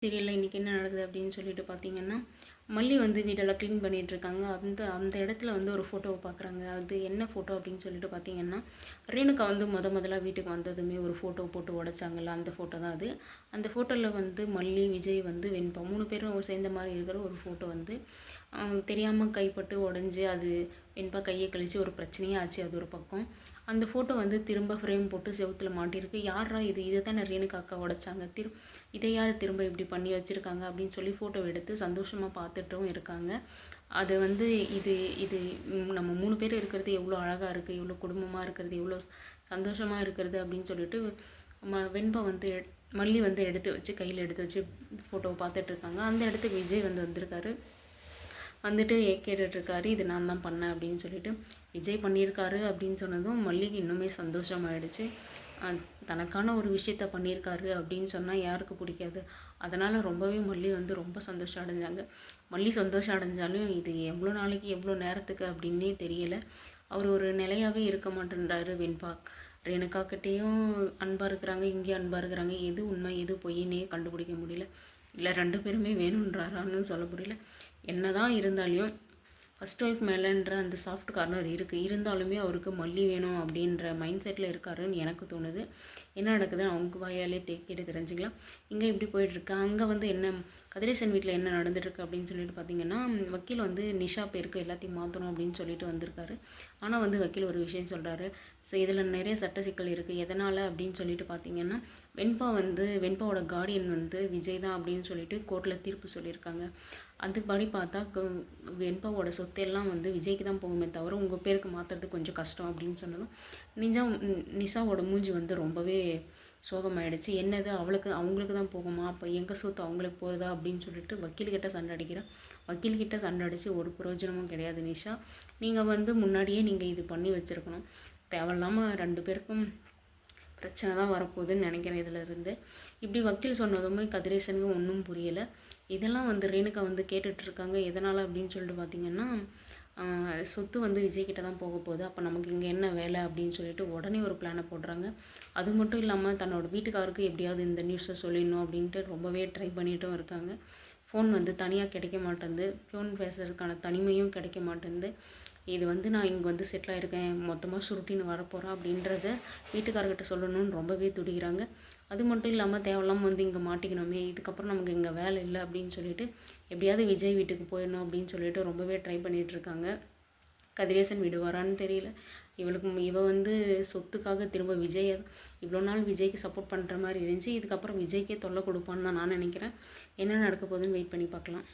சீரியலில் இன்றைக்கி என்ன நடக்குது அப்படின்னு சொல்லிட்டு பார்த்தீங்கன்னா, மல்லி வந்து வீடெல்லாம் க்ளீன் பண்ணிகிட்ருக்காங்க. அந்த அந்த இடத்துல வந்து ஒரு ஃபோட்டோவை பார்க்குறாங்க. அது என்ன ஃபோட்டோ அப்படின்னு சொல்லிட்டு பார்த்தீங்கன்னா, ரேணுகா வந்து முதல்ல வீட்டுக்கு வந்ததுமே ஒரு ஃபோட்டோ போட்டு உடைச்சாங்கல்ல, அந்த ஃபோட்டோ தான் அது. அந்த ஃபோட்டோவில் வந்து மல்லி, விஜய் வந்து வெண்பா 3 பேரும் சேர்ந்த மாதிரி இருக்கிற ஒரு ஃபோட்டோ வந்து தெரியாமல் கைப்பட்டு உடஞ்சி அது வெண்பா கையை கழித்து ஒரு பிரச்சனையே ஆச்சு. அது ஒரு பக்கம். அந்த ஃபோட்டோ வந்து திரும்ப ஃப்ரேம் போட்டு செவுத்தில் மாட்டியிருக்கு. யாரா இது? இதை தானே ரேணுகா அக்கா உடைச்சாங்க. இதை யார் திரும்ப இப்படி பண்ணி வச்சுருக்காங்க அப்படின்னு சொல்லி ஃபோட்டோ எடுத்து சந்தோஷமாக பார்த்துட்டும் இருக்காங்க. அது வந்து இது இது நம்ம 3 பேர் இருக்கிறது எவ்வளோ அழகாக இருக்குது, எவ்வளோ குடும்பமாக இருக்கிறது, எவ்வளோ சந்தோஷமாக இருக்கிறது அப்படின்னு சொல்லிட்டு வெண்பா வந்து மல்லி வந்து எடுத்து வச்சு கையில் எடுத்து வச்சு ஃபோட்டோவை பார்த்துட்ருக்காங்க. அந்த இடத்துக்கு விஜய் வந்து வந்திருக்காரு. வந்துட்டு கேட்டுட்ருக்காரு, இது நான் தான் பண்ணேன் அப்படின்னு சொல்லிட்டு. விஜய் பண்ணியிருக்காரு அப்படின்னு சொன்னதும் மல்லிகை இன்னுமே சந்தோஷமாயிடுச்சு. தனக்கான ஒரு விஷயத்த பண்ணியிருக்காரு அப்படின்னு சொன்னால் யாருக்கு பிடிக்காது. அதனால் ரொம்பவே மல்லி வந்து ரொம்ப சந்தோஷம் அடைஞ்சாங்க. மல்லி சந்தோஷம் அடைஞ்சாலும் இது எவ்வளோ நாளைக்கு எவ்வளோ நேரத்துக்கு அப்படின்னே தெரியலை. அவர் ஒரு நிலையாகவே இருக்க மாட்டேன்றாரு வெண்பா. ரேணுகாக்கிட்டேயும் அன்பாக இருக்கிறாங்க, இங்கேயும் அன்பாக இருக்கிறாங்க. எது உண்மை எது பொய்னே கண்டுபிடிக்க முடியல. இல்லை 2 பேருமே வேணுன்றாரான்னு சொல்ல முடியல. என்ன தான் இருந்தாலும் ஃபஸ்ட் ஒய்ஃப் மேலேன்ற அந்த சாஃப்ட் கார்னர் இருக்குது. இருந்தாலுமே அவருக்கு மல்லி வேணும் அப்படின்ற மைண்ட் செட்டில் இருக்காருன்னு எனக்கு தோணுது. என்ன நடக்குதுன்னு அவங்க வாயாலே கேட்டு தெரிஞ்சுக்கலாம். இங்கே இப்படி போயிட்டுருக்கு. அங்கே வந்து என்ன கதிரேசன் வீட்டில் என்ன நடந்துட்டுருக்கு அப்படின்னு சொல்லிட்டு பார்த்தீங்கன்னா, வக்கீல் வந்து நிஷா பேருக்கு எல்லாத்தையும் மாற்றணும் அப்படின்னு சொல்லிட்டு வந்திருக்காரு. ஆனால் வந்து வக்கீல் ஒரு விஷயம் சொல்கிறாரு. ஸோ இதில் நிறைய சட்ட சிக்கல் இருக்குது. எதனால் அப்படின்னு சொல்லிட்டு பார்த்தீங்கன்னா, வெண்பாவோட கார்டியன் வந்து விஜய் தான் அப்படின்னு சொல்லிட்டு கோர்ட்டில் தீர்ப்பு சொல்லியிருக்காங்க. அதுபடி பார்த்தா வெண்பாவோட சொத்தெல்லாம் வந்து விஜய்க்கு தான் போகுமே தவிர உங்கள் பேருக்கு மாற்றுறது கொஞ்சம் கஷ்டம் அப்படின்னு சொன்னதும் நிஷாவோட மூஞ்சி வந்து ரொம்பவே சோகமாயிடுச்சு. என்னது அவங்களுக்கு தான் போகுமா, அப்போ எங்கள் சொத்து அவங்களுக்கு போகுதா அப்படின்னு சொல்லிட்டு வக்கீல்கிட்ட சண்டை அடிக்கிறேன். வக்கீல்கிட்ட சண்டை அடித்து ஒரு பிரயோஜனமும் கிடையாது. நிஷா, நீங்கள் வந்து முன்னாடியே நீங்கள் இது பண்ணி வச்சுருக்கணும். தேவையில்லாமல் 2 பேருக்கும் பிரச்சனை தான் வரப்போகுதுன்னு நினைக்கிறேன். இதில் இப்படி வக்கீல் சொன்னதுமே கதிரேசனுக்கு ஒன்றும் புரியலை. இதெல்லாம் வந்து ரேணுகா வந்து கேட்டுட்ருக்காங்க. எதனால் அப்படின்னு சொல்லிட்டு பார்த்திங்கன்னா, சொத்து வந்து விஜய்கிட்ட தான் போக போகுது. அப்போ நமக்கு இங்கே என்ன வேலை அப்படின்னு சொல்லிட்டு உடனே ஒரு பிளானை போடுறாங்க. அது மட்டும் இல்லாமல் தன்னோட வீட்டுக்காருக்கு எப்படியாவது இந்த நியூஸை சொல்லிடணும் அப்படின்ட்டு ரொம்பவே ட்ரை பண்ணிட்டும் இருக்காங்க. ஃபோன் வந்து தனியாக கிடைக்க மாட்டேங்குது. ஃபோன் பேசுறதுக்கான தனிமையும் கிடைக்க மாட்டேங்குது. இது வந்து நான் இங்கே வந்து செட்டில் ஆகிருக்கேன், மொத்தமாக சுருட்டின்னு வரப்போகிறேன் அப்படின்றத வீட்டுக்காரர்கிட்ட சொல்லணும்னு ரொம்பவே துடிக்கிறாங்க. அது மட்டும் இல்லாமல் தேவையில்லாமல் வந்து இங்கே மாட்டிக்கணுமே, இதுக்கப்புறம் நமக்கு இங்கே வேலை இல்லை அப்படின்னு சொல்லிட்டு எப்படியாவது விஜய் வீட்டுக்கு போயிடணும் அப்படின்னு சொல்லிட்டு ரொம்பவே ட்ரை பண்ணிகிட்ருக்காங்க. கதிரேசன் விடுவாரான்னு தெரியல. இவ வந்து சொத்துக்காக திரும்ப இவ்வளோ நாள் விஜய்க்கு சப்போர்ட் பண்ணுற மாதிரி இருந்துச்சு. இதுக்கப்புறம் விஜய்க்கே தொல்லை கொடுப்பான்னு தான் நான் நினைக்கிறேன். என்ன நடக்க போகுதுன்னு வெயிட் பண்ணி பார்க்கலாம்.